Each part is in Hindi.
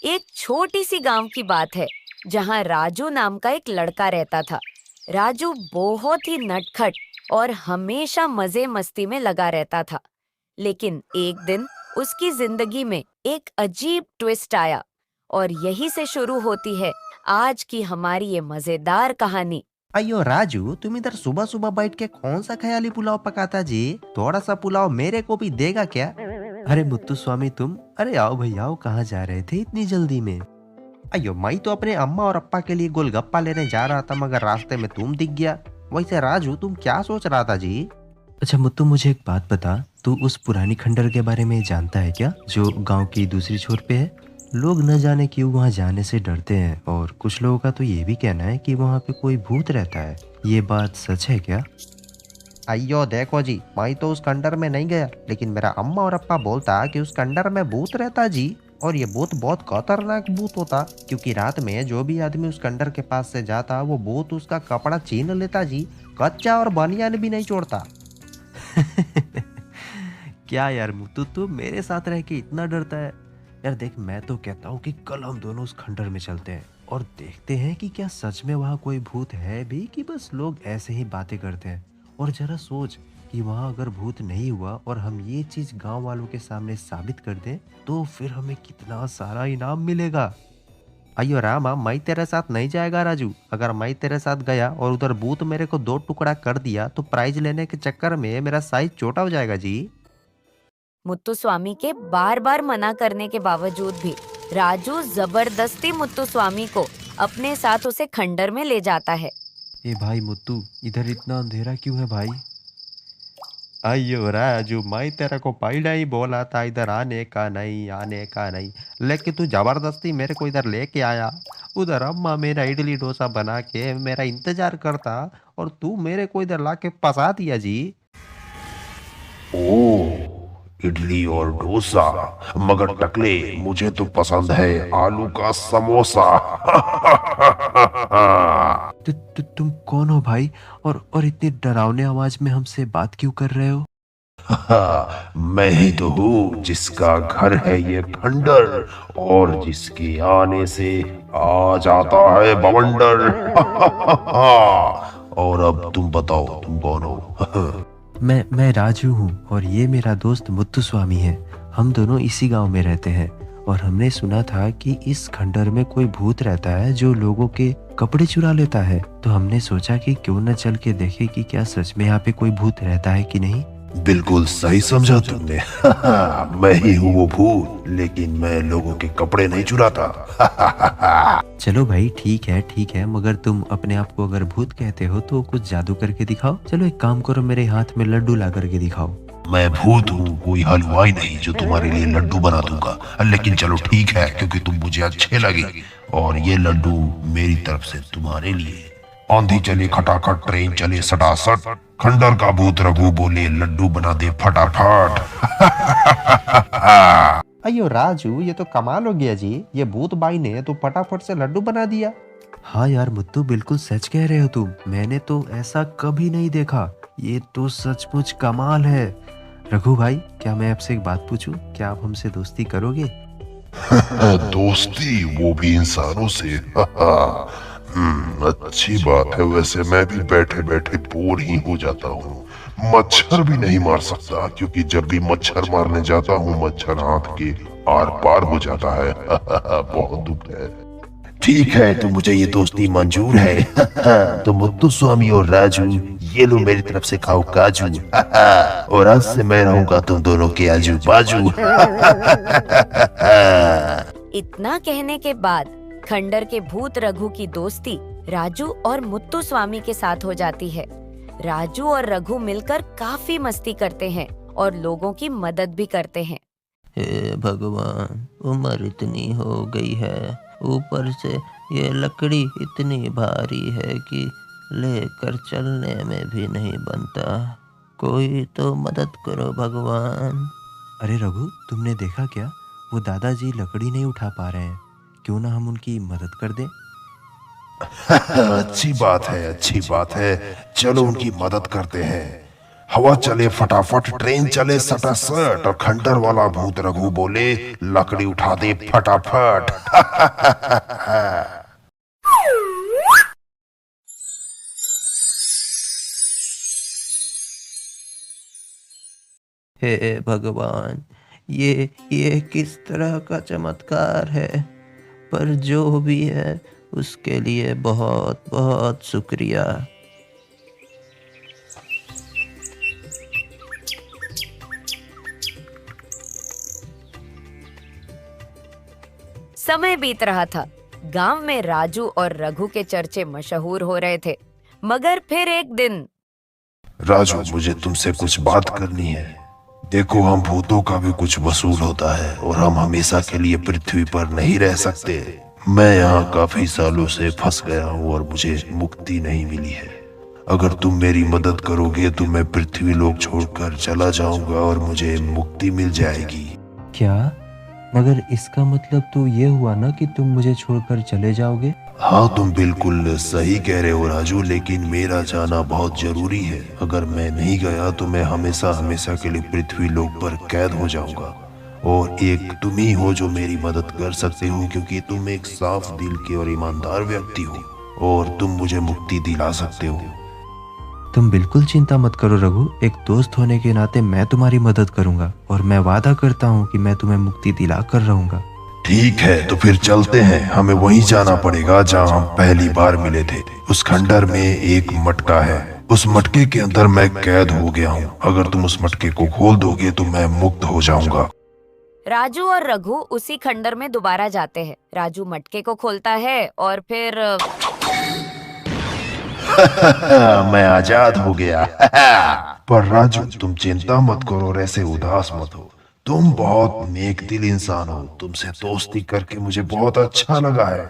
एक छोटी सी गांव की बात है जहां राजू नाम का एक लड़का रहता था। राजू बहुत ही नटखट और हमेशा मजे मस्ती में लगा रहता था। लेकिन एक दिन उसकी जिंदगी में एक अजीब ट्विस्ट आया और यही से शुरू होती है आज की हमारी ये मजेदार कहानी। अयो राजू, तुम इधर सुबह सुबह बैठ के कौन सा ख्याली पुलाव पकाता जी? थोड़ा सा पुलाव मेरे को भी देगा क्या? अरे मुत्तु स्वामी तुम, अरे आओ भैया आओ, कहाँ जा रहे थे इतनी जल्दी में? अयो मैं तो अपने अम्मा और अप्पा के लिए गोलगप्पा लेने जा रहा था, मगर रास्ते में तुम दिख गया। वैसे राजू, तुम क्या सोच रहा था जी? अच्छा मुत्तु, मुझे एक बात बता, तू उस पुरानी खंडर के बारे में जानता है क्या, जो गांव की दूसरी छोर पे है? लोग न जाने क्यों वहां जाने से डरते हैं, और कुछ लोगों का तो ये भी कहना है कि वहां पे कोई भूत रहता है। ये बात सच है क्या? अयो देखो जी, मैं तो उस खंडर में नहीं गया, लेकिन मेरा अम्मा और अप्पा बोलता कि उस खंडर में भूत रहता जी। और ये भूत बहुत खतरनाक भूत होता, क्योंकि रात में जो भी आदमी उस खंडर के पास से जाता वो भूत उसका कपड़ा छीन लेता जी। कच्चा और बनियान भी नहीं छोड़ता। क्या यार मुत्तु, तू मेरे साथ रह के इतना डरता है? यार देख, मैं तो कहता हूँ कि कल हम दोनों उस खंडर में चलते हैं और देखते हैं कि क्या सच में वहाँ कोई भूत है भी, कि बस लोग ऐसे ही बातें करते हैं। और जरा सोच कि वहाँ अगर भूत नहीं हुआ और हम ये चीज गांव वालों के सामने साबित कर दें, तो फिर हमें कितना सारा इनाम मिलेगा। अयो रामा, मैं तेरे साथ नहीं जाएगा राजू। अगर मैं तेरे साथ गया और उधर भूत मेरे को दो टुकड़ा कर दिया तो प्राइज लेने के चक्कर में मेरा साइज छोटा हो जाएगा जी। मुत्तुस्वामी के बार बार मना करने के बावजूद भी राजू जबरदस्ती मुत्तुस्वामी को अपने साथ उसे खंडर में ले जाता है। ए भाई मुत्तू, इधर इतना अंधेरा क्यों है भाई? अयो राजू, मैं तेरे को पहले ही बोला था इधर आने का नहीं, आने का नहीं, लेकिन तू जबरदस्ती मेरे को इधर लेके आया। उधर अम्मा मेरा इडली डोसा बना के मेरा इंतजार करता, और तू मेरे को इधर लाके फंसा दिया जी। ओह, इडली और डोसा। मगर टकले, मुझे तो पसंद है आलू का समोसा। तुम कौन हो भाई? और इतनी डरावने आवाज में हमसे बात क्यों कर रहे हो? मैं ही तो हूँ जिसका घर है ये खंडर, और जिसके आने से आ जाता है बवंडर। और अब तुम बताओ, तुम कौन हो? मैं राजू हूँ, और ये मेरा दोस्त मुत्तुस्वामी है। हम दोनों इसी गांव में रहते हैं, और हमने सुना था कि इस खंडर में कोई भूत रहता है जो लोगों के कपड़े चुरा लेता है। तो हमने सोचा कि क्यों न चल के देखे कि क्या सच में यहाँ पे कोई भूत रहता है कि नहीं। बिल्कुल सही समझा तुमने। मैं ही हूँ वो भूत, लेकिन मैं लोगों के कपड़े नहीं चुराता। चलो भाई, ठीक है, मगर तुम अपने आप को अगर भूत कहते हो तो कुछ जादू करके दिखाओ। चलो एक काम करो, मेरे हाथ में लड्डू ला करके दिखाओ। मैं भूत हूँ, कोई हलवाई नहीं जो तुम्हारे लिए लड्डू बना दूंगा। लेकिन चलो ठीक है, क्योंकि तुम मुझे अच्छे लगे, और ये लड्डू मेरी तरफ से तुम्हारे लिए। आंधी चले खटाखट, ट्रेन चले सटासट, खंडर का भूत रघु बोले लड्डू बना दे फटाफट। अयो राजू, ये तो कमाल हो गया जी। ये भूत बाई ने तो फटाफट से लड्डू बना दिया। हाँ यार मुत्तू, बिल्कुल सच कह रहे हो तुम। मैंने तो ऐसा कभी नहीं देखा। ये तो सचमुच कमाल है। रघु भाई, क्या मैं आपसे एक बात पूछूं? क्या आप हमसे दोस्ती करोगे? दोस्ती, वो भी इंसानों से? अच्छी बात है। वैसे मैं भी बैठे बैठे बोर ही हो जाता हूँ। मच्छर भी नहीं मार सकता, क्योंकि जब भी मच्छर मारने जाता हूँ मच्छर हाथ के आर पार हो जाता है। बहुत दुख है। ठीक है, तो मुझे ये दोस्ती मंजूर है। तो मुत्तुस्वामी और राजू, ये लो मेरी तरफ से खाओ काजू। और आज से मैं रहूंगा तुम दोनों के आजू बाजू। इतना कहने के बाद खंडर के भूत रघु की दोस्ती राजू और मुत्तुस्वामी के साथ हो जाती है। राजू और रघु मिलकर काफी मस्ती करते हैं और लोगों की मदद भी करते हैं। हे भगवान, उम्र इतनी हो गई है, ऊपर से ये लकड़ी इतनी भारी है कि लेकर चलने में भी नहीं बनता। कोई तो मदद करो भगवान। अरे रघु, तुमने देखा क्या? वो दादाजी लकड़ी नहीं उठा पा रहे हैं। क्यों ना हम उनकी मदद कर दें? अच्छी बात है, अच्छी बात है। चलो उनकी मदद करते हैं। हवा चले फटाफट, ट्रेन चले सटासट, और खंडर वाला भूत रघु बोले लकड़ी उठा दे फटाफट। हे भगवान, ये किस तरह का चमत्कार है। पर जो भी है उसके लिए बहुत बहुत शुक्रिया। समय बीत रहा था। गांव में राजू और रघु के चर्चे मशहूर हो रहे थे। मगर फिर एक दिन राजू, मुझे तुमसे कुछ बात करनी है। देखो, हम भूतों का भी कुछ वसूल होता है और हम हमेशा के लिए पृथ्वी पर नहीं रह सकते। मैं यहाँ काफी सालों से फंस गया हूँ और मुझे मुक्ति नहीं मिली है। अगर तुम मेरी मदद करोगे तो मैं पृथ्वी लोक छोड़कर चला जाऊंगा और मुझे मुक्ति मिल जाएगी। क्या? मगर इसका मतलब तो ये हुआ ना कि तुम मुझे छोड़कर चले जाओगे? हाँ, तुम बिल्कुल सही कह रहे हो राजू, लेकिन मेरा जाना बहुत जरूरी है। अगर मैं नहीं गया तो मैं हमेशा हमेशा के लिए पृथ्वी लोक पर कैद हो जाऊंगा। और एक तुम ही हो जो मेरी मदद कर सकते हो, क्योंकि तुम एक साफ दिल के और ईमानदार व्यक्ति हो और तुम मुझे मुक्ति दिला सकते हो। तुम बिल्कुल चिंता मत करो रघु, एक दोस्त होने के नाते मैं तुम्हारी मदद करूंगा और मैं वादा करता हूँ कि मैं तुम्हें मुक्ति दिला कर रहूंगा। ठीक है, तो फिर चलते हैं। हमें वहीं जाना पड़ेगा जहाँ हम पहली बार मिले थे। उस खंडर में एक मटका है, उस मटके के अंदर मैं कैद हो गया हूँ। अगर तुम उस मटके को खोल दोगे तो मैं मुक्त हो जाऊंगा। राजू और रघु उसी खंडर में दोबारा जाते हैं। राजू मटके को खोलता है और फिर मैं आजाद हो गया। पर राजू, तुम चिंता मत करो और ऐसे उदास मत हो। तुम बहुत नेक दिल इंसान हो। तुमसे दोस्ती करके मुझे बहुत अच्छा लगा है।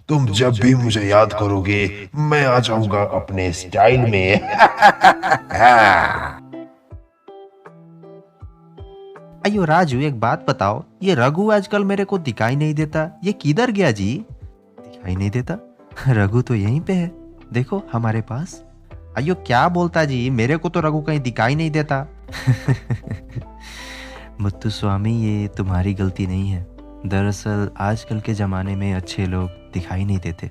तुम जब भी मुझे याद करोगे मैं आ जाऊंगा अपने स्टाइल में। अयो राजू, एक बात बताओ, ये रघु आजकल मेरे को दिखाई नहीं देता, ये किधर गया जी? दिखाई नहीं देता? रघु तो यहीं पे है, देखो हमारे पास। अयो क्या बोलता जी, मेरे को तो रघु कहीं दिखाई नहीं देता। मुत्तु स्वामी, ये तुम्हारी गलती नहीं है। दरअसल आजकल के जमाने में अच्छे लोग दिखाई नहीं देते।